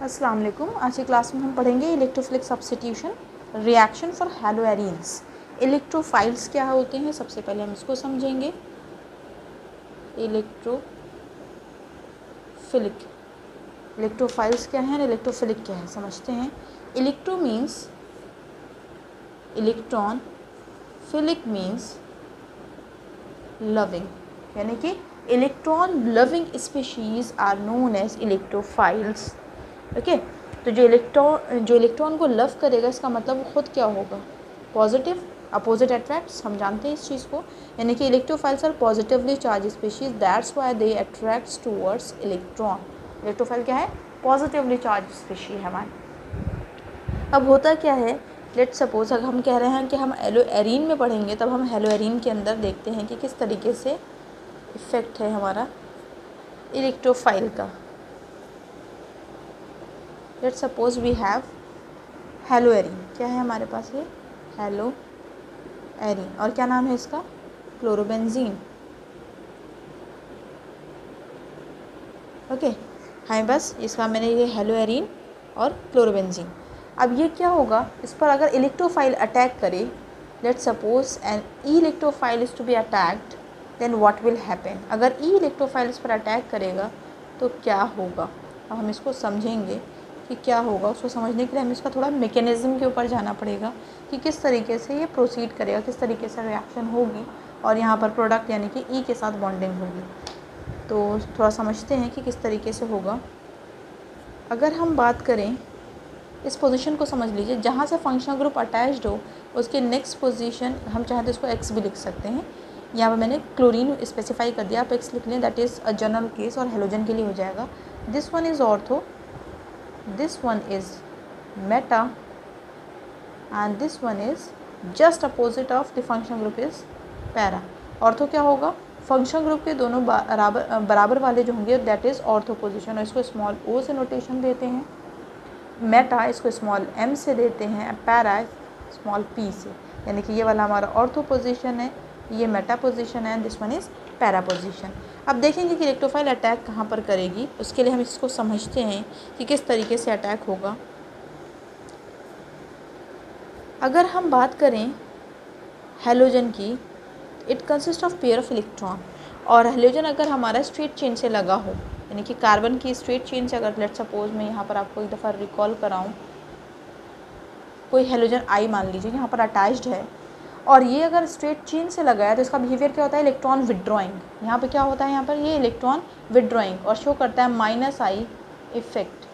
अस्सलाम वालेकुम। आज की क्लास में हम पढ़ेंगे electrophilic substitution reaction for haloarenes. Electrophiles क्या होते हैं, सबसे पहले हम इसको समझेंगे। इलेक्ट्रोफाइल्स क्या है, इलेक्ट्रोफिलिक क्या है, समझते हैं। Electro means electron, philic means loving, यानी कि electron loving species are known as electrophiles. Okay, तो जो इलेक्ट्रॉन को लव करेगा इसका मतलब वो खुद क्या होगा, पॉजिटिव। अपोजिट अट्रैक्ट्स, हम जानते हैं इस चीज़ को, यानी कि electrophiles are positively charge species, that's why they attracts towards electron. Electrophile क्या है, पॉजिटिवली चार्ज स्पीशी है हमारी। अब होता क्या है, लेट सपोज अगर हम कह रहे हैं कि हम हैलोएरीन में पढ़ेंगे, तब हम हैलोएरीन के अंदर देखते हैं कि किस तरीके से इफ़ेक्ट है हमारा इलेक्ट्रोफाइल का। लेट सपोज वी हैव हैलोएरीन, क्या है हमारे पास ये हैलोएरीन, और क्या नाम है इसका, क्लोरोबेंजीन। ओके, हाँ बस इसका मैंने ये हैलोएरीन और क्लोरोबेंजीन। अब ये क्या होगा, इस पर अगर इलेक्ट्रोफाइल अटैक करे, let suppose N E electrophile is to be attacked, then what will happen. अगर ई इलेक्ट्रोफाइल इस पर अटैक करेगा तो क्या होगा। अब हम इसको समझेंगे कि क्या होगा। उसको समझने के लिए हमें इसका थोड़ा मैकेनिज़्म के ऊपर जाना पड़ेगा कि किस तरीके से ये प्रोसीड करेगा, किस तरीके से रिएक्शन होगी, और यहाँ पर प्रोडक्ट यानी कि ई के साथ बॉन्डिंग होगी। तो थोड़ा समझते हैं कि किस तरीके से होगा। अगर हम बात करें, इस पोजीशन को समझ लीजिए, जहाँ से फंक्शनल ग्रुप अटैच्ड हो उसके नेक्स्ट पोजीशन हम चाहें तो इसको एक्स भी लिख सकते हैं। यहाँ पर मैंने क्लोरीन स्पेसिफाई कर दिया, आप एक्स लिख लें, that is a general case, और हेलोजन के लिए हो जाएगा। This one is ortho, this one is meta, and this one is just opposite of the functional group is para। Ortho क्या होगा, फंक्शनल ग्रुप के दोनों बराबर वाले जो होंगे दैट इज़ ऑर्थो पोजीशन, और इसको स्मॉल ओ से नोटेशन देते हैं। मेटा इसको स्मॉल एम से देते हैं, पैरा स्मॉल पी से, यानी कि ये वाला हमारा ऑर्थो पोजीशन है, ये मेटा पोजीशन है, this one is para position. अब देखेंगे कि इलेक्ट्रोफाइल अटैक कहाँ पर करेगी, उसके लिए हम इसको समझते हैं कि किस तरीके से अटैक होगा। अगर हम बात करें हैलोजन की, it consist of pair of electron, और हैलोजन अगर हमारा स्ट्रेट चेन से लगा हो, यानी कि कार्बन की स्ट्रेट चेन से, अगर लेट सपोज मैं यहाँ पर आपको एक दफ़ा रिकॉल कराऊँ, कोई हैलोजन आई मान लीजिए यहाँ पर अटैच्ड है, और ये अगर स्ट्रेट चेन से लगा है तो इसका बिहेवियर क्या होता है, इलेक्ट्रॉन विड्रॉइंग। यहाँ पे क्या होता है, यहाँ पर ये इलेक्ट्रॉन विड्रॉइंग, और शो करता है माइनस आई इफेक्ट।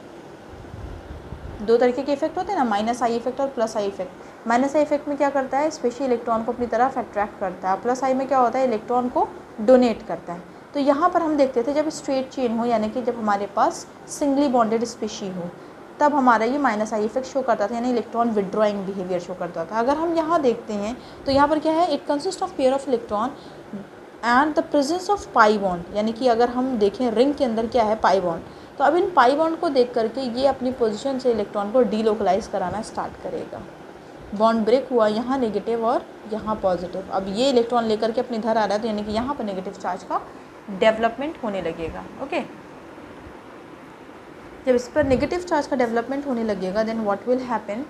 दो तरीके के इफेक्ट होते हैं ना, माइनस आई इफेक्ट और plus I effect. Minus I effect में क्या करता है, स्पेशली इलेक्ट्रॉन को अपनी तरफ अट्रैक्ट करता है, प्लस आई में क्या होता है, इलेक्ट्रॉन को डोनेट करता है। तो यहाँ पर हम देखते थे जब स्ट्रेट चेन हो, यानी कि जब हमारे पास सिंगली बॉन्डेड स्पीशी हो, तब हमारा ये माइनस आई इफेक्ट शो करता था, यानी इलेक्ट्रॉन विड्रॉइंग बिहेवियर शो करता था। अगर हम यहाँ देखते हैं तो यहाँ पर क्या है, it consist of pair of electron and the presence of pi bond, यानी कि अगर हम देखें रिंग के अंदर क्या है, पाई बॉन्ड। तो अब इन पाई बॉन्ड को देख करके ये अपनी पोजीशन से इलेक्ट्रॉन को डीलोकलाइज कराना स्टार्ट करेगा। बॉन्ड ब्रेक हुआ, यहाँ नेगेटिव और यहाँ पॉजिटिव। अब ये इलेक्ट्रॉन लेकर के अपनी इधर आ रहा है, तो यानी कि यहाँ पर नेगेटिव चार्ज का डेवलपमेंट होने लगेगा। ओके, जब इस पर नेगेटिव चार्ज का डेवलपमेंट होने लगेगा, देन व्हाट विल हैपन,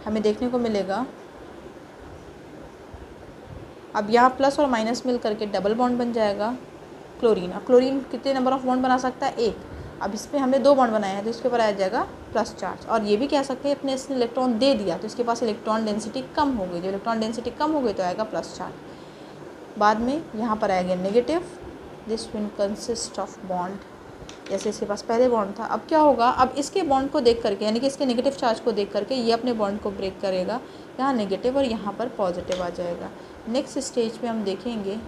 हमें देखने को मिलेगा, अब यहाँ प्लस और माइनस मिल करके डबल बॉन्ड बन जाएगा क्लोरीन। अब क्लोरीन कितने नंबर ऑफ बॉन्ड बना सकता है, एक। अब इसमें हमने दो बॉन्ड बनाए हैं तो इसके ऊपर आ जाएगा प्लस चार्ज, और ये भी कह सकते हैं अपने इसने इलेक्ट्रॉन दे दिया तो इसके पास इलेक्ट्रॉन डेंसिटी कम हो गई। जब इलेक्ट्रॉन डेंसिटी कम हो गई तो आएगा प्लस चार्ज। बाद में यहाँ पर आएगा negative, this will consist of bond, जैसे इसके पास पहले बॉन्ड था। अब क्या होगा, अब इसके बॉन्ड को देख करके, यानी कि इसके नेगेटिव चार्ज को देख करके ये अपने बॉन्ड को ब्रेक करेगा, यहाँ नेगेटिव और यहाँ पर पॉजिटिव आ जाएगा। नेक्स्ट स्टेज पे हम देखेंगे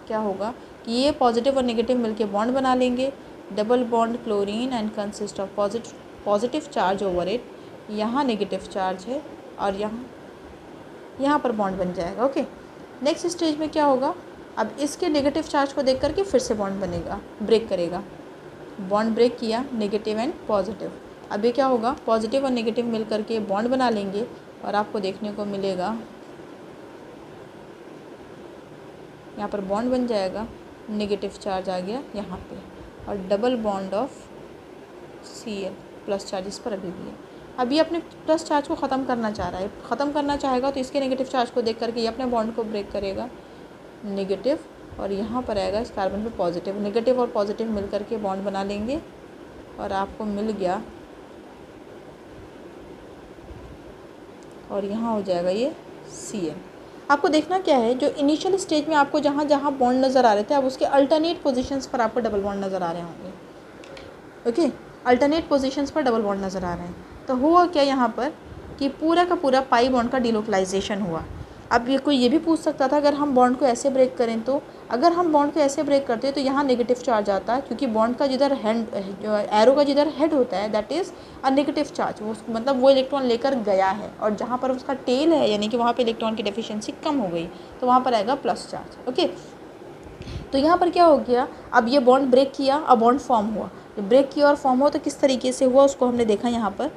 क्या होगा कि ये पॉजिटिव और नेगेटिव मिलके बॉन्ड बना लेंगे, double bond chlorine and consist of positive charge over it. यहाँ नेगेटिव चार्ज है और यहाँ पर बॉन्ड बन जाएगा। ओके, नेक्स्ट स्टेज में क्या होगा, अब इसके नेगेटिव चार्ज को देख करके फिर से बॉन्ड बनेगा, ब्रेक करेगा, बॉन्ड ब्रेक किया, नेगेटिव एंड पॉजिटिव। अब ये क्या होगा, पॉजिटिव और नेगेटिव मिल करके बॉन्ड बना लेंगे, और आपको देखने को मिलेगा यहाँ पर बॉन्ड बन जाएगा, नेगेटिव चार्ज आ गया यहाँ पे, और double bond of Cl plus charge इस पर अभी भी है। अब ये अपने प्लस चार्ज को ख़त्म करना चाह रहा है, ख़त्म करना चाहेगा तो इसके नेगेटिव चार्ज को देख करके ये अपने बॉन्ड को ब्रेक करेगा नेगेटिव, और यहाँ पर आएगा इस कार्बन पे पॉजिटिव। नेगेटिव और पॉजिटिव मिल करके बॉन्ड बना लेंगे और आपको मिल गया, और यहाँ हो जाएगा ये Cl। आपको देखना क्या है, जो इनिशियल स्टेज में आपको जहाँ जहाँ बॉन्ड नज़र आ रहे थे अब उसके अल्टरनेट पोजीशंस पर आपको डबल बॉन्ड नज़र आ रहे होंगे। ओके, अल्टरनेट पोजीशंस पर डबल बॉन्ड नज़र आ रहे हैं। तो हुआ क्या यहाँ पर कि पूरा का पूरा पाई बॉन्ड का डिलोकलाइजेशन हुआ। अब ये कोई ये भी पूछ सकता था अगर हम बॉन्ड को ऐसे ब्रेक करें तो, अगर हम बॉन्ड को ऐसे ब्रेक करते हैं तो यहाँ नेगेटिव चार्ज आता है, क्योंकि बॉन्ड का जिधर हैंड जो एरो का जिधर हेड होता है that is a negative charge, वो मतलब वो इलेक्ट्रॉन लेकर गया है, और जहाँ पर उसका टेल है यानी कि वहाँ पे इलेक्ट्रॉन की डेफिशिएंसी कम हो गई तो वहाँ पर आएगा प्लस चार्ज। ओके, तो यहाँ पर क्या हो गया, अब ये बॉन्ड ब्रेक किया, अब बॉन्ड फॉर्म हुआ। ब्रेक किया और फॉर्म हुआ तो किस तरीके से हुआ उसको हमने देखा यहाँ पर।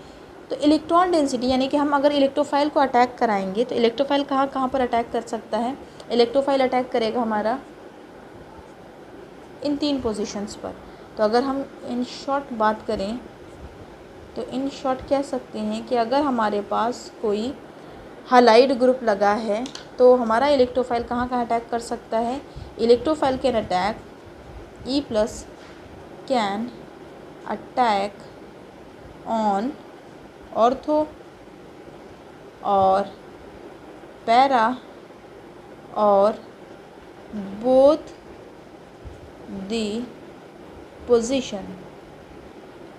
तो इलेक्ट्रॉन डेंसिटी यानी कि हम अगर इलेक्ट्रोफाइल को अटैक कराएंगे तो इलेक्ट्रोफाइल कहाँ कहाँ पर अटैक कर सकता है, इलेक्ट्रोफाइल अटैक करेगा हमारा इन 3 पोजीशंस पर। तो अगर हम इन शॉर्ट बात करें तो इन शॉर्ट कह सकते हैं कि अगर हमारे पास कोई हालाइड ग्रुप लगा है तो हमारा इलेक्ट्रोफाइल कहाँ कहाँ अटैक कर सकता है, electrophile can attack E plus can attack on ortho और पैरा और बोथ द पोजीशन।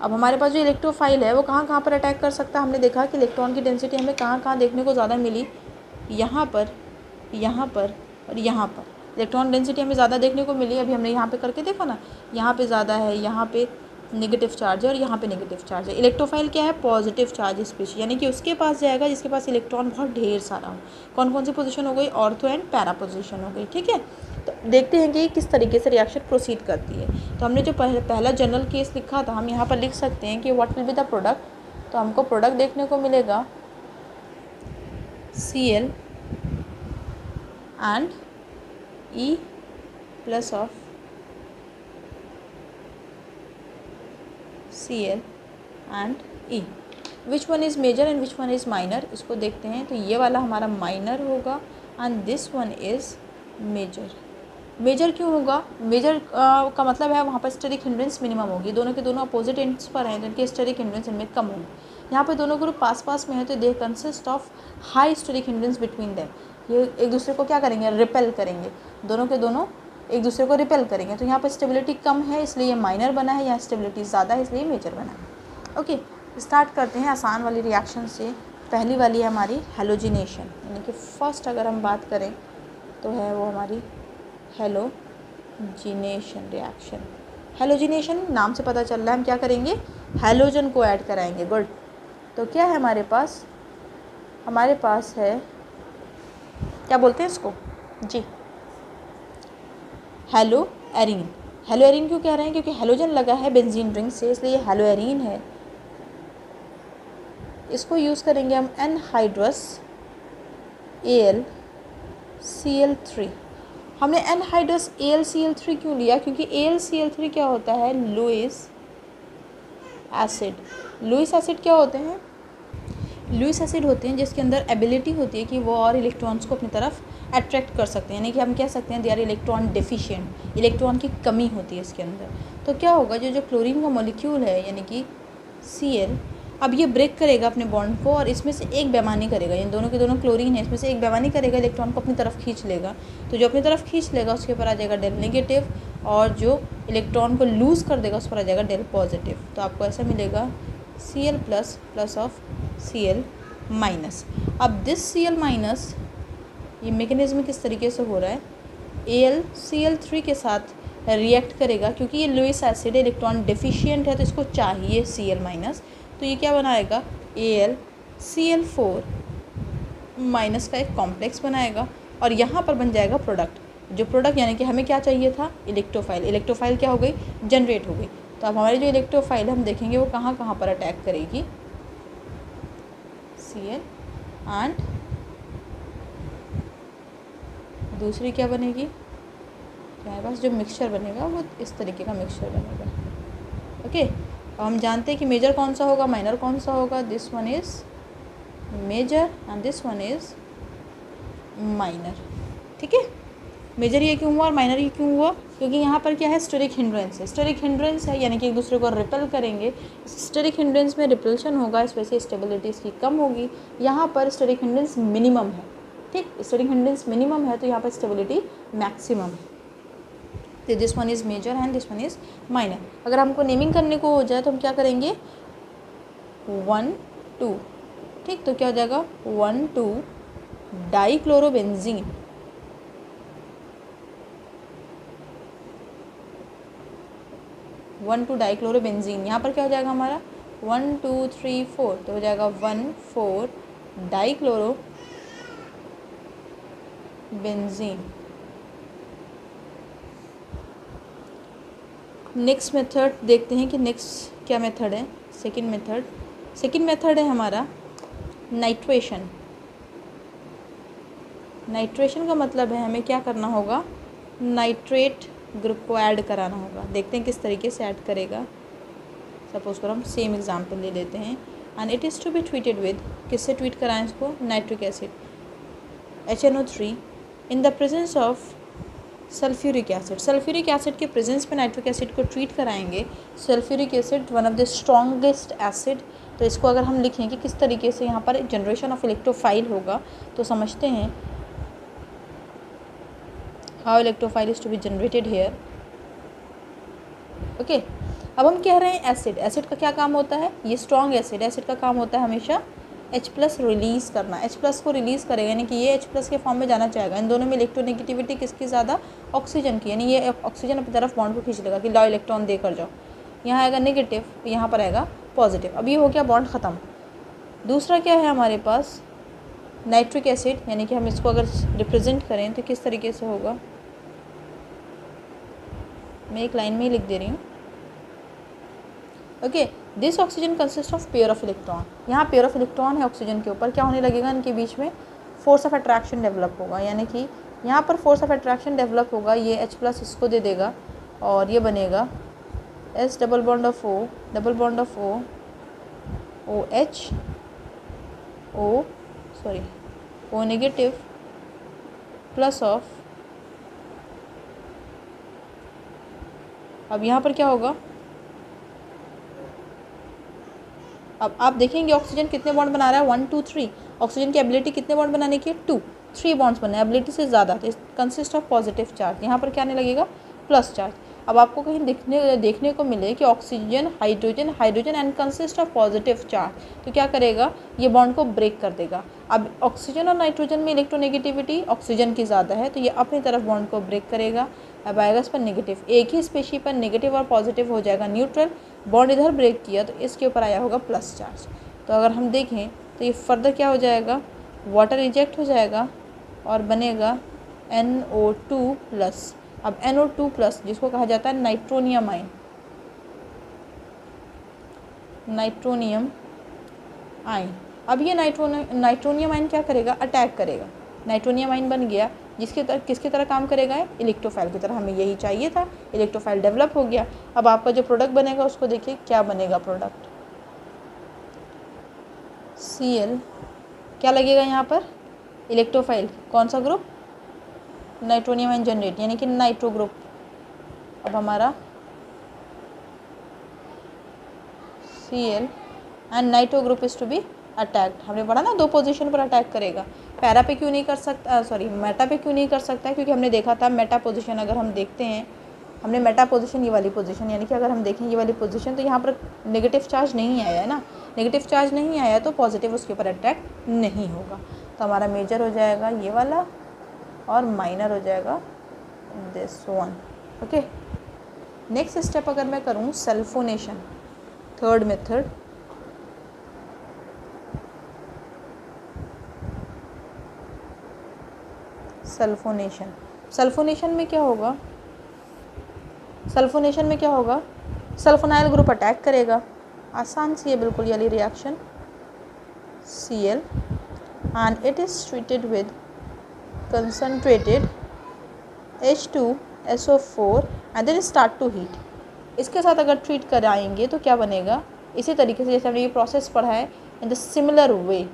अब हमारे पास जो इलेक्ट्रोफाइल है वो कहाँ कहाँ पर अटैक कर सकता है, हमने देखा कि इलेक्ट्रॉन की डेंसिटी हमें कहाँ कहाँ देखने को ज़्यादा मिली, यहाँ पर, यहाँ पर और यहाँ पर इलेक्ट्रॉन डेंसिटी हमें ज़्यादा देखने को मिली। अभी हमने यहाँ पे करके देखा ना, यहाँ पे ज़्यादा है, यहाँ पे नेगेटिव चार्ज है और यहाँ पे नेगेटिव चार्ज है। इलेक्ट्रोफाइल क्या है, पॉजिटिव चार्ज स्पीशीज, यानी कि उसके पास जाएगा जिसके पास इलेक्ट्रॉन बहुत ढेर सारा हो। कौन कौन सी पोजीशन हो गई, ऑर्थो एंड पैरा पोजीशन हो गई। ठीक है, तो देखते हैं कि किस तरीके से रिएक्शन प्रोसीड करती है। तो हमने जो पहला जनरल केस लिखा था हम यहाँ पर लिख सकते हैं कि what will be the product. तो हमको प्रोडक्ट देखने को मिलेगा Cl and E plus of Cl and E, which one is major and which one is minor, इसको देखते हैं। तो ये वाला हमारा माइनर होगा and this one is major. Major क्यों होगा, मेजर का मतलब है वहाँ पर स्टेरिक हिंड्रेंस मिनिमम होगी, दोनों के दोनों अपोजिट एंड्स पर हैं तो इनकी स्टेरिक हिंड्रेंस इनमें कम होगी। यहाँ पे दोनों ग्रुप पास पास में है तो they consist of high steric hindrance between them, ये एक दूसरे को क्या करेंगे, रिपेल करेंगे, दोनों के दोनों एक दूसरे को रिपेल करेंगे। तो यहाँ पर स्टेबिलिटी कम है इसलिए ये माइनर बना है, यहाँ स्टेबिलिटी ज़्यादा है इसलिए मेजर बना है। ओके, स्टार्ट करते हैं आसान वाली रिएक्शन से। पहली वाली है हमारी हेलोजिनेशन, यानी कि फर्स्ट अगर हम बात करें तो है वो हमारी हेलोजिनेशन रिएक्शन। हेलोजिनेशन नाम से पता चल रहा है हम क्या करेंगे, हेलोजन को ऐड कराएंगे। गुड, तो क्या है हमारे पास, हमारे पास है क्या बोलते हैं इसको जी, हेलो एरीन। हेलो एरीन क्यों कह रहे हैं, क्योंकि हेलोजन लगा है बेंजीन रिंग से इसलिए हेलो एरीन है। इसको यूज़ करेंगे हम एनहाइड्रस AlCl3। हमने एनहाइड्रस AlCl3 क्यों लिया, क्योंकि AlCl3 क्या होता है, लुईस एसिड। लुईस एसिड क्या होते हैं, लुईस एसिड होते हैं जिसके अंदर एबिलिटी होती है कि वो और इलेक्ट्रॉन्स को अपनी तरफ अट्रैक्ट कर सकते हैं, यानी कि हम कह सकते हैं they are electron deficient, electron की कमी होती है इसके अंदर। तो क्या होगा, जो क्लोरीन का मॉलिक्यूल है यानी कि Cl, अब ये ब्रेक करेगा अपने बॉन्ड को और इसमें से एक बेईमानी करेगा, यानी दोनों के दोनों क्लोरीन है, इसमें से एक बेईमानी करेगा, इलेक्ट्रॉन को अपनी तरफ खींच लेगा। तो जो अपनी तरफ खींच लेगा उसके ऊपर आ जाएगा डेल नेगेटिव, और जो इलेक्ट्रॉन को लूज़ कर देगा उस पर आ जाएगा डेल पॉजिटिव। तो आपको ऐसा मिलेगा Cl plus plus of Cl minus. अब दिस Cl माइनस, ये मेकेनिज्म किस तरीके से हो रहा है, AlCl3 के साथ रिएक्ट करेगा, क्योंकि ये लुईस एसिड इलेक्ट्रॉन डेफिशिएंट है तो इसको चाहिए Cl माइनस। तो ये क्या बनाएगा, AlCl4 माइनस का एक कॉम्प्लेक्स बनाएगा और यहाँ पर बन जाएगा प्रोडक्ट। जो प्रोडक्ट यानी कि हमें क्या चाहिए था, इलेक्ट्रोफाइल। इलेक्ट्रोफाइल क्या हो गई, जनरेट हो गई। तो अब हमारी जो इलेक्ट्रोफाइल हम देखेंगे वो कहाँ कहाँ पर अटैक करेगी, Cl एंड दूसरी क्या बनेगी, हमारे पास जो मिक्सचर बनेगा वो इस तरीके का मिक्सचर बनेगा। ओके। अब हम जानते हैं कि मेजर कौन सा होगा, माइनर कौन सा होगा। This one is major and this one is minor. ठीक है, मेजर ये क्यों हुआ और माइनर ये क्यों हुआ, क्योंकि यहाँ पर क्या है, स्टेरिक हिंड्रेंस है। स्टेरिक हिंड्रेंस है यानी कि एक दूसरे को रिपेल करेंगे। स्टेरिक हिंड्रेंस में रिपल्शन होगा, इस वजह से स्टेबिलिटी इसकी कम होगी। यहाँ पर स्टेरिक हिंड्रेंस मिनिमम है। ठीक, स्टेरिक हिंड्रेंस मिनिमम है तो यहाँ पर स्टेबिलिटी मैक्सिमम है। तो this one is major and this one is minor. अगर हमको नेमिंग करने को हो जाए तो हम क्या करेंगे, 1 2। ठीक, तो क्या हो जाएगा 1 2 डाइक्लोरोबेंजीन। 1 2 डाइक्लोरोबेंजीन। यहाँ पर क्या हो जाएगा हमारा 1 2 3 4, तो हो जाएगा 1 4 डाइक्लोरोबेंजीन। नेक्स्ट मेथड देखते हैं कि नेक्स्ट क्या मेथड है। सेकंड मेथड है हमारा नाइट्रेशन। नाइट्रेशन का मतलब है हमें क्या करना होगा, नाइट्रेट ग्रुप को ऐड कराना होगा। देखते हैं किस तरीके से ऐड करेगा। सपोज करो हम सेम एग्जांपल ले लेते हैं। And it is to be treated with, किससे ट्रीट कराएं इसको, nitric acid HNO3 in the presence of sulphuric acid. Sulphuric acid के प्रेजेंस में नाइट्रिक एसिड को ट्रीट कराएंगे। Sulphuric acid one of the strongest acid. तो इसको अगर हम लिखें कि किस तरीके से यहाँ पर जनरेशन ऑफ इलेक्ट्रोफाइल होगा, तो समझते हैं how electrophile is to be generated here. Okay, अब हम कह रहे हैं एसिड का क्या काम होता है, ये स्ट्रॉन्ग एसिड का काम होता है हमेशा H+ रिलीज़ करना। H+ को रिलीज़ करेगा यानी कि ये H+ के फॉर्म में जाना चाहेगा। इन दोनों में इलेक्ट्रोनेगेटिविटी किसकी ज़्यादा, ऑक्सीजन की, यानी ये ऑक्सीजन अपनी तरफ बॉन्ड को खींच लेगा कि लाओ इलेक्ट्रॉन देकर जाओ। यहाँ आएगा नेगेटिव, यहाँ पर आएगा पॉजिटिव। अब ये हो गया बॉन्ड ख़त्म। दूसरा क्या है हमारे पास, नाइट्रिक एसिड, यानी कि हम इसको अगर रिप्रेजेंट करें तो किस तरीके से होगा, मैं एक लाइन में ही लिख दे रही हूँ। Okay, this oxygen consist of pair of electron. यहाँ पेयर ऑफ इलेक्ट्रॉन है ऑक्सीजन के ऊपर, क्या होने लगेगा, इनके बीच में फोर्स ऑफ अट्रैक्शन डेवलप होगा। यानी कि यहाँ पर फोर्स ऑफ अट्रैक्शन डेवलप होगा, ये H+ इसको दे देगा और ये बनेगा S double bond of O OH O negative plus of, अब यहाँ पर क्या होगा, अब आप देखेंगे ऑक्सीजन कितने बॉन्ड बना रहा है, 1 2 3। ऑक्सीजन की एबिलिटी कितने बॉन्ड बनाने की है, 2 3 बॉन्ड्स बनाए, एबिलिटी से ज़्यादा। तो कंसिस्ट ऑफ पॉजिटिव चार्ज, यहाँ पर क्या आने लगेगा, प्लस चार्ज। अब आपको कहीं देखने को मिले कि oxygen hydrogen and consist of positive charge, तो क्या करेगा, ये बॉन्ड को ब्रेक कर देगा। अब ऑक्सीजन और नाइट्रोजन में इलेक्ट्रोनेगेटिविटी ऑक्सीजन की ज़्यादा है, तो ये अपनी तरफ बॉन्ड को ब्रेक करेगा। अब आएगा इस पर नेगेटिव, एक ही स्पेशी पर नेगेटिव और पॉजिटिव हो जाएगा न्यूट्रल। बॉन्ड इधर ब्रेक किया तो इसके ऊपर आया होगा प्लस चार्ज। तो अगर हम देखें तो ये फर्दर क्या हो जाएगा, वाटर रिजेक्ट हो जाएगा और बनेगा NO2+। अब NO2+ जिसको कहा जाता है नाइट्रोनियम आयन। अब ये नाइट्रोनियम आयन क्या करेगा, अटैक करेगा। नाइट्रोनियम आयन बन गया, किसकी तरह काम करेगा, इलेक्ट्रोफाइल की तरह। हमें यही चाहिए था, इलेक्ट्रोफाइल डेवलप हो गया। अब आपका जो प्रोडक्ट बनेगा उसको देखिए क्या बनेगा, प्रोडक्ट Cl क्या लगेगा यहाँ पर, इलेक्ट्रोफाइल कौन सा ग्रुप, नाइट्रोनियम आयन जनरेट, यानी कि नाइट्रो ग्रुप। अब हमारा Cl and nitro group is to be attacked. हमने पढ़ा ना 2 पोजीशन पर अटैक करेगा। पैरा पे क्यों नहीं कर सकता, मेटा पे क्यों नहीं कर सकता है, क्योंकि हमने देखा था मेटा पोजीशन। अगर हम देखते हैं, हमने मेटा पोजीशन, ये वाली पोजीशन, यानी कि अगर हम देखें ये वाली पोजीशन, तो यहाँ पर नेगेटिव चार्ज नहीं आया है ना, नेगेटिव चार्ज नहीं आया तो पॉजिटिव उसके ऊपर अटैक नहीं होगा। तो हमारा मेजर हो जाएगा ये वाला और माइनर हो जाएगा this one. Okay, next step अगर मैं करूँ सल्फोनेशन, थर्ड मेथड। सल्फोनेशन में क्या होगा, सल्फोनाइल ग्रुप अटैक करेगा। आसान सी है बिल्कुल ये वाली reaction, Cl and it is treated with concentrated H2SO4 and then start to heat। इसके साथ अगर ट्रीट कराएंगे तो क्या बनेगा, इसी तरीके से जैसे हमने ये प्रोसेस पढ़ा है, in the similar way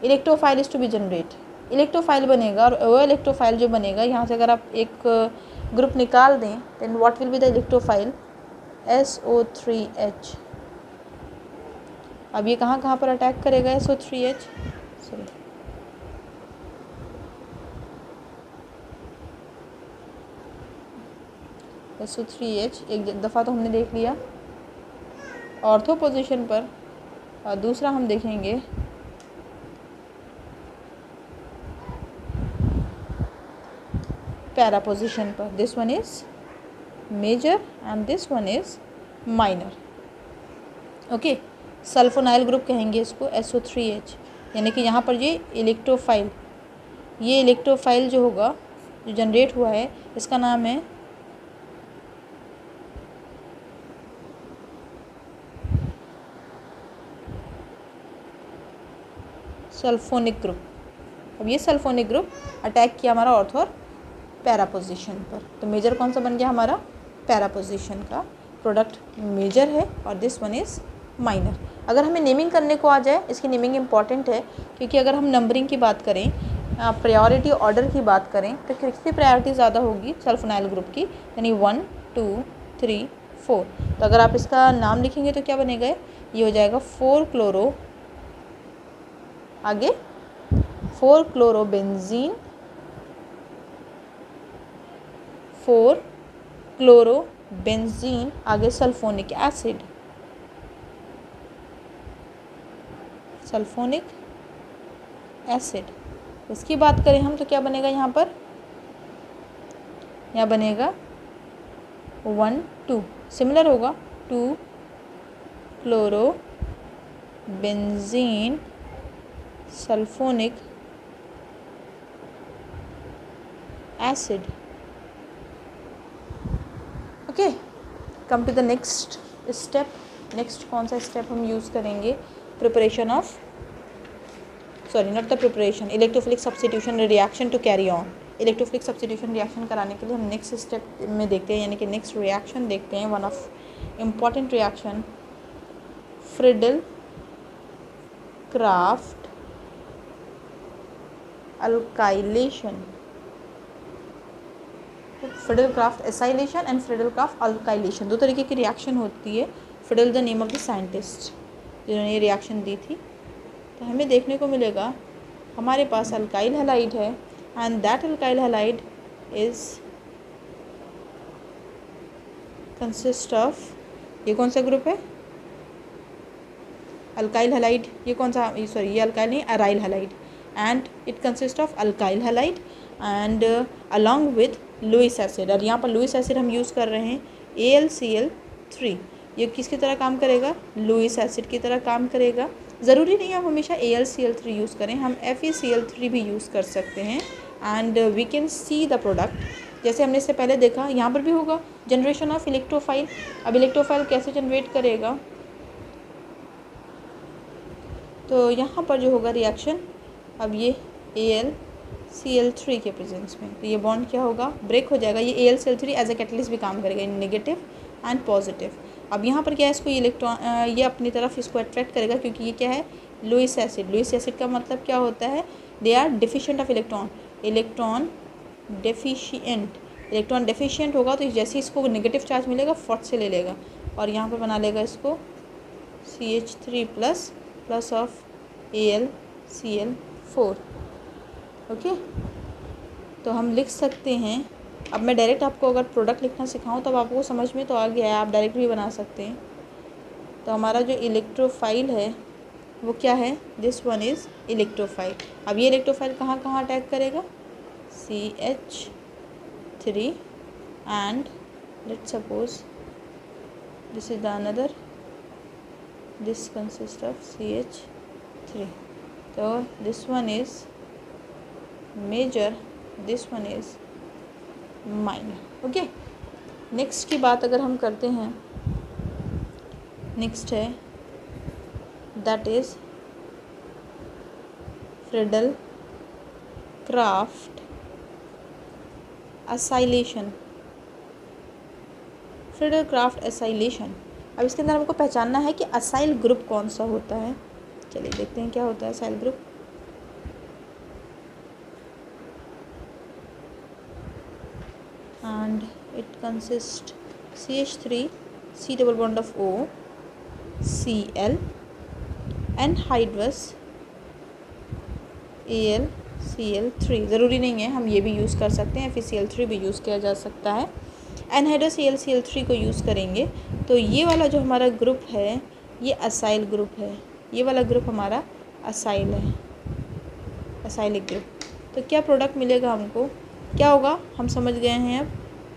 electrophile is to be generate, electrophile बनेगा। और वो इलेक्ट्रोफाइल जो बनेगा, यहाँ से अगर आप एक ग्रुप निकाल दें, then what will be the electrophile, SO3H। अब ये कहाँ कहाँ पर अटैक करेगा SO3H, सॉरी SO3H एक दफ़ा तो हमने देख लिया ऑर्थो पोजीशन पर, और दूसरा हम देखेंगे पैरा पोजीशन पर। This one is major and this one is minor. Okay, sulphonyl group कहेंगे इसको SO3H, यानी कि यहाँ पर ये इलेक्ट्रोफाइल जो होगा, जो जनरेट हुआ है, इसका नाम है सल्फोनिक ग्रुप। अब ये सल्फोनिक ग्रुप अटैक किया हमारा ऑर्थो और पैरा पोजीशन पर, तो मेजर कौन सा बन गया हमारा, पैरा पोजीशन का प्रोडक्ट मेजर है, और दिस वन इज़ माइनर। अगर हमें नेमिंग करने को आ जाए, इसकी नेमिंग इम्पॉर्टेंट है, क्योंकि अगर हम नंबरिंग की बात करें, प्रायोरिटी ऑर्डर की बात करें, तो किसकी प्रायोरिटी ज़्यादा होगी, सल्फोनाइल ग्रुप की, यानी 1 2 3 4। तो अगर आप इसका नाम लिखेंगे तो क्या बनेगा, ये हो जाएगा 4 क्लोरो, आगे 4 क्लोरोबेंजीन, 4 क्लोरोबेंजीन, आगे सल्फोनिक एसिड, सल्फोनिक एसिड। इसकी बात करें हम तो क्या बनेगा यहाँ पर, यहाँ बनेगा 1 2, सिमिलर होगा 2 chlorobenzene sulphonic acid. Okay, come to the next step. Next कौन सा स्टेप हम यूज़ करेंगे, preparation of, sorry not the preparation, electrophilic substitution reaction to carry on. Electrophilic substitution reaction कराने के लिए हम नेक्स्ट स्टेप में देखते हैं, यानी कि नेक्स्ट रिएक्शन देखते हैं, one of important reaction, Friedel Crafts alkylation. Friedel Crafts acylation and Friedel Crafts alkylation, दो तरीके की रिएक्शन होती है। Friedel the name of the scientist जिन्होंने ये रिएक्शन दी थी। तो हमें देखने को मिलेगा हमारे पास अल्काइल हैलाइड है, and that alkyl halide is consist of, ये कौन सा ग्रुप है, अल्काइल हैलाइड, ये कौन सा, सॉरी ये अल्काइल नहीं, aryl halide, and it consist of alkyl halide and along with Lewis acid. और यहाँ पर लुइस एसिड हम यूज़ कर रहे हैं AlCl3। ये किसकी तरह काम करेगा, लुइस एसिड की तरह काम करेगा। ज़रूरी नहीं हम हमेशा AlCl3 यूज़ करें, हम FeCl3 भी यूज़ कर सकते हैं, and we can see the product. जैसे हमने इससे पहले देखा, यहाँ पर भी होगा जनरेशन ऑफ इलेक्ट्रोफाइल। अब इलेक्ट्रोफाइल कैसे जनरेट करेगा, तो यहाँ पर जो होगा रिएक्शन, अब ये AlCl3 के प्रेजेंस में, तो ये बॉन्ड क्या होगा, ब्रेक हो जाएगा। ये AlCl3 एज ए कैटलिस्ट भी काम करेगा इन नेगेटिव एंड पॉजिटिव। अब यहाँ पर क्या है, इसको ये अपनी तरफ इसको अट्रैक्ट करेगा, क्योंकि ये क्या है, लुइस एसिड। लुइस एसिड का मतलब क्या होता है, they are deficient of electron, electron deficient होगा, तो जैसे इसको नेगेटिव चार्ज मिलेगा फट से ले लेगा, और यहाँ पर बना लेगा इसको CH3 plus of AlCl4। Okay, तो हम लिख सकते हैं, अब मैं डायरेक्ट आपको अगर प्रोडक्ट लिखना सिखाऊं तब आपको समझ में तो आ गया है, आप डायरेक्ट भी बना सकते हैं। तो हमारा जो इलेक्ट्रोफाइल है वो क्या है, दिस वन इज़ इलेक्ट्रोफाइल। अब ये इलेक्ट्रोफाइल कहाँ कहाँ अटैक करेगा, CH3 and let's suppose this is the another, this consist of CH3। तो this one is major, this one is minor. Okay, next की बात अगर हम करते हैं, नेक्स्ट है that is Friedel Crafts acylation. Friedel Crafts acylation. अब इसके अंदर हमको पहचानना है कि असाइल ग्रुप कौन सा होता है। चलिए देखते हैं क्या होता है acyl group. And it consist CH3 C double bond of O Cl and hydrous AlCl3। ज़रूरी नहीं है, हम ये भी यूज़ कर सकते हैं, FeCl3 भी यूज़ किया जा सकता है। एनहाइड्रस AlCl3 को यूज़ करेंगे तो ये वाला जो हमारा ग्रुप है ये असाइल ग्रुप है। ये वाला ग्रुप हमारा असाइल है, असाइलिक ग्रुप। तो क्या प्रोडक्ट मिलेगा हमको, क्या होगा हम समझ गए हैं। अब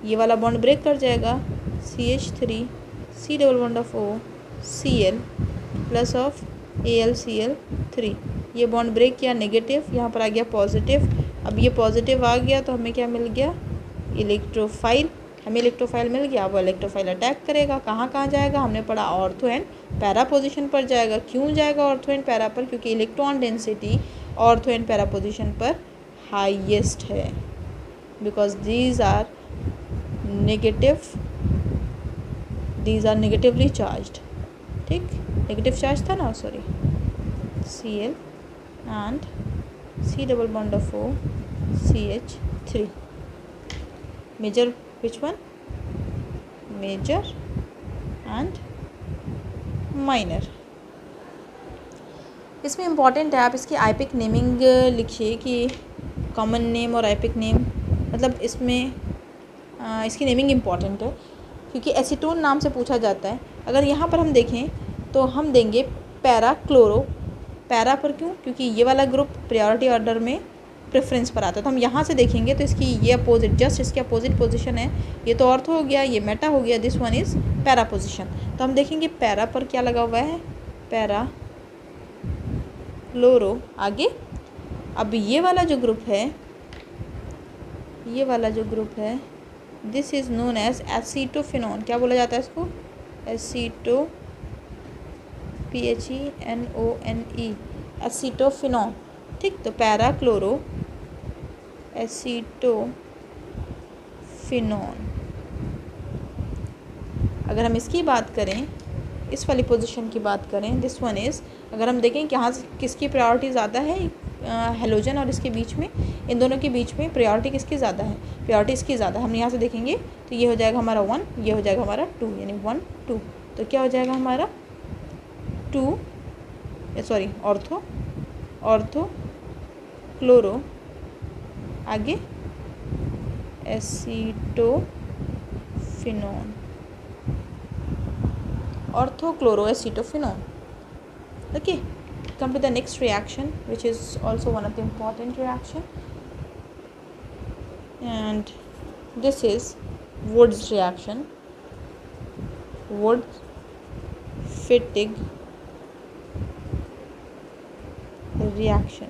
ये वाला बॉन्ड ब्रेक कर जाएगा, CH3 C double bond of O Cl plus of AlCl3। ये बॉन्ड ब्रेक किया नेगेटिव, यहाँ पर आ गया पॉजिटिव। अब ये पॉजिटिव आ गया तो हमें क्या मिल गया, इलेक्ट्रोफाइल। हमें इलेक्ट्रोफाइल मिल गया। अब इलेक्ट्रोफाइल अटैक करेगा, कहाँ कहाँ जाएगा, हमने पढ़ा ऑर्थो एंड पैरा पोजीशन पर जाएगा। क्यों जाएगा ऑर्थो एंड पैरा पर, क्योंकि electron density ortho and para position पर हाईएस्ट है, because these are negatively charged. ठीक, नेगेटिव चार्ज था ना, sorry. Cl and C double bond of O CH3. Major which one? Major and minor. इसमें important है, आप इसकी आइपिक नेमिंग लिखिए कि कॉमन नेम और आइपिक नेम, मतलब इसमें इसकी नेमिंग इम्पॉर्टेंट है क्योंकि एसीटोन नाम से पूछा जाता है। अगर यहाँ पर हम देखें तो हम देंगे पैरा क्लोरो। पैरा पर क्यों, क्योंकि ये वाला ग्रुप प्रायोरिटी ऑर्डर में प्रेफरेंस पर आता है। तो हम यहाँ से देखेंगे तो इसकी ये अपोजिट, जस्ट इसके अपोजिट पोजीशन है। ये तो ऑर्थो हो गया, ये मेटा हो गया, this one is para position. तो हम देखेंगे पैरा पर क्या लगा हुआ है, पैरा क्लोरो। आगे अब ये वाला जो ग्रुप है, ये वाला जो ग्रुप है, this is known as acetophenone. क्या बोला जाता है इसको, एसीटो PHENONE, एसीटोफिनोन। ठीक, तो पैरा क्लोरो एसीटोफिनोन। अगर हम इसकी बात करें, इस वाली पोजीशन की बात करें, दिस वन इज़, अगर हम देखें कि यहाँ किसकी प्रायोरिटी ज़्यादा है, हेलोजन और इसके बीच में, इन दोनों के बीच में प्रायोरिटी किसकी ज़्यादा है, प्रायोरिटी इसकी ज़्यादा। हम यहाँ से देखेंगे तो ये हो जाएगा हमारा 1, ये हो जाएगा हमारा 2, यानी 1 2। तो क्या हो जाएगा हमारा 2, सॉरी ऑर्थो क्लोरो, आगे acetophenone, ortho chloro acetophenone. Okay, come to the next reaction, which is also one of the important reaction, and this is Wood's reaction, Wood-Fittig reaction।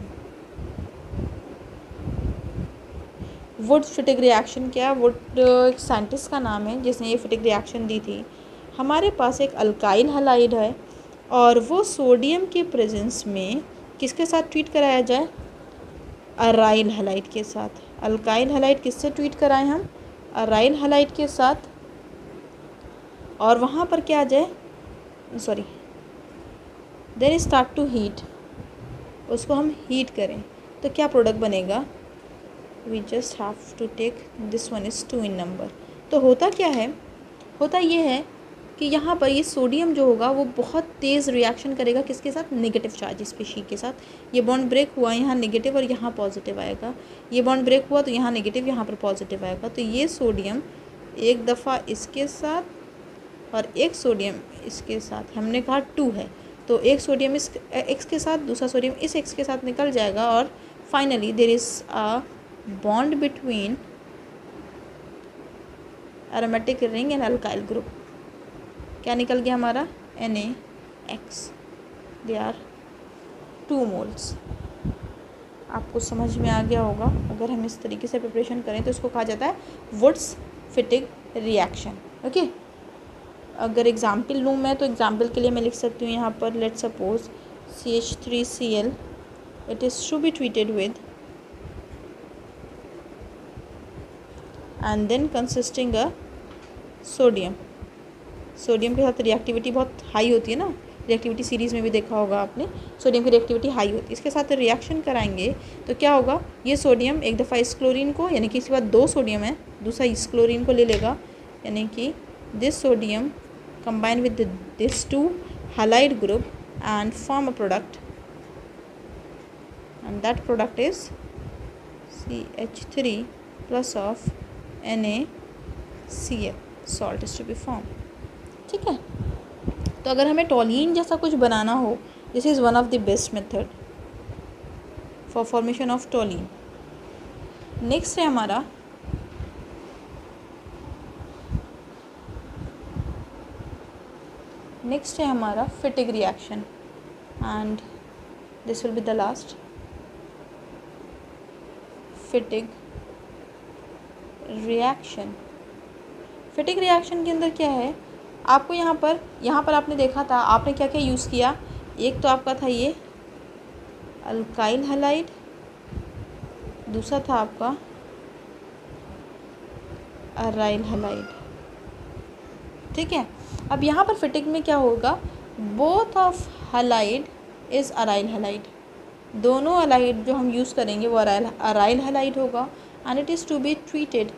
Wood-Fittig reaction क्या, वुड एक scientist का नाम है जिसने ये फिटिग reaction दी थी। हमारे पास एक अल्काइल हैलाइड है और वो सोडियम के प्रेजेंस में किसके साथ ट्रीट कराया जाए, अराइल हैलाइड के साथ। अल्काइल हैलाइड किससे ट्रीट कराएं हम, अराइल हैलाइड के साथ। और वहाँ पर क्या आ जाए, sorry, then start to heat, उसको हम हीट करें तो क्या प्रोडक्ट बनेगा, we just have to take this one is 2 in number. तो होता क्या है, होता ये है कि यहाँ पर ये सोडियम जो होगा वो बहुत तेज़ रिएक्शन करेगा किसके साथ, नेगेटिव चार्ज स्पीशीज के साथ। ये बॉन्ड ब्रेक हुआ, यहाँ नेगेटिव और यहाँ पॉजिटिव आएगा। ये बॉन्ड ब्रेक हुआ तो यहाँ नेगेटिव, यहाँ पर पॉजिटिव आएगा। तो ये सोडियम एक दफ़ा इसके साथ और एक सोडियम इसके साथ, हमने कहा 2 है तो एक सोडियम इस एक्स के साथ, दूसरा सोडियम इस एक्स के साथ निकल जाएगा और finally there is a bond between aromatic ring and alkyl group. क्या निकल गया हमारा, NaX, दे आर 2 मोल्स। आपको समझ में आ गया होगा। अगर हम इस तरीके से प्रिपरेशन करें तो इसको कहा जाता है वुड्स फिटिग रिएक्शन। ओके, अगर एग्जाम्पल लूँ मैं तो एग्जाम्पल के लिए मैं लिख सकती हूँ यहाँ पर, let suppose CH3Cl, it is to be treated with and then consisting a sodium, sodium के साथ रिएक्टिविटी बहुत हाई होती है ना, रिएक्टिविटी सीरीज़ में भी देखा होगा आपने, सोडियम की रिएक्टिविटी हाई होती है। इसके साथ रिएक्शन कराएंगे तो क्या होगा, ये सोडियम एक दफ़ा इस क्लोरीन को, यानी कि इसके बाद 2 सोडियम है, दूसरा इस क्लोरीन को ले लेगा, यानी कि this sodium combine with this 2 halide group and form a product, and that product is CH3 plus of NaCl, salt is to be formed। ठीक है, तो अगर हमें टॉलीन जैसा कुछ बनाना हो, this is one of the best method for formation of toluene. Next है हमारा Fittig reaction, and this will be the last. Fittig reaction के अंदर क्या है, आपको यहाँ पर आपने देखा था, आपने क्या क्या यूज़ किया, एक तो आपका था ये अल्काइल हैलाइड, दूसरा था आपका अराइल हैलाइड। ठीक है, अब यहाँ पर फिटिग में क्या होगा, both of halide is aryl halide, दोनों हैलाइड जो हम यूज़ करेंगे वो अराइल हैलाइड होगा, and it is to be treated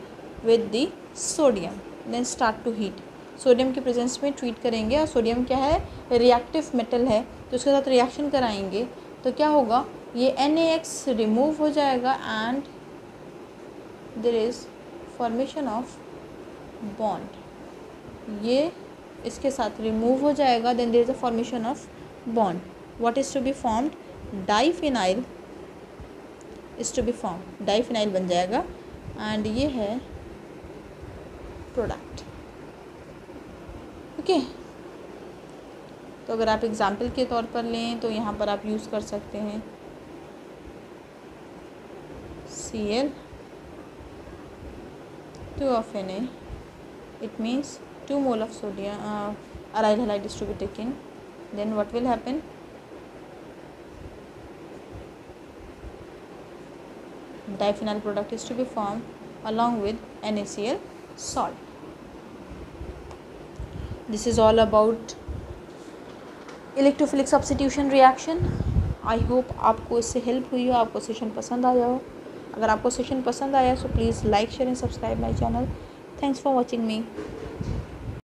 with the sodium, then start to heat. Sodium के प्रेजेंस में ट्रीट करेंगे, और सोडियम क्या है, रिएक्टिव मेटल है, तो उसके साथ रिएक्शन कराएंगे तो क्या होगा, ये NaX रिमूव हो जाएगा and there is formation of bond, ये इसके साथ रिमूव हो जाएगा, then there is a formation of bond. What is to be formed, diphenyl is to be form, diphenyl बन जाएगा, एंड ये है प्रोडक्ट। ओके, तो अगर आप एग्जाम्पल के तौर पर लें तो यहाँ पर आप यूज़ कर सकते हैं Cl 2 of Na, it means 2 mole of sodium aryl halide is to be taken, then what will happen, diphenyl product is to be formed along with NaCl salt। This is all about electrophilic substitution reaction. I hope आपको इससे help हुई हो, आपको session पसंद आया हो। अगर आपको सेशन पसंद आया so please like share and subscribe my channel. Thanks for watching me.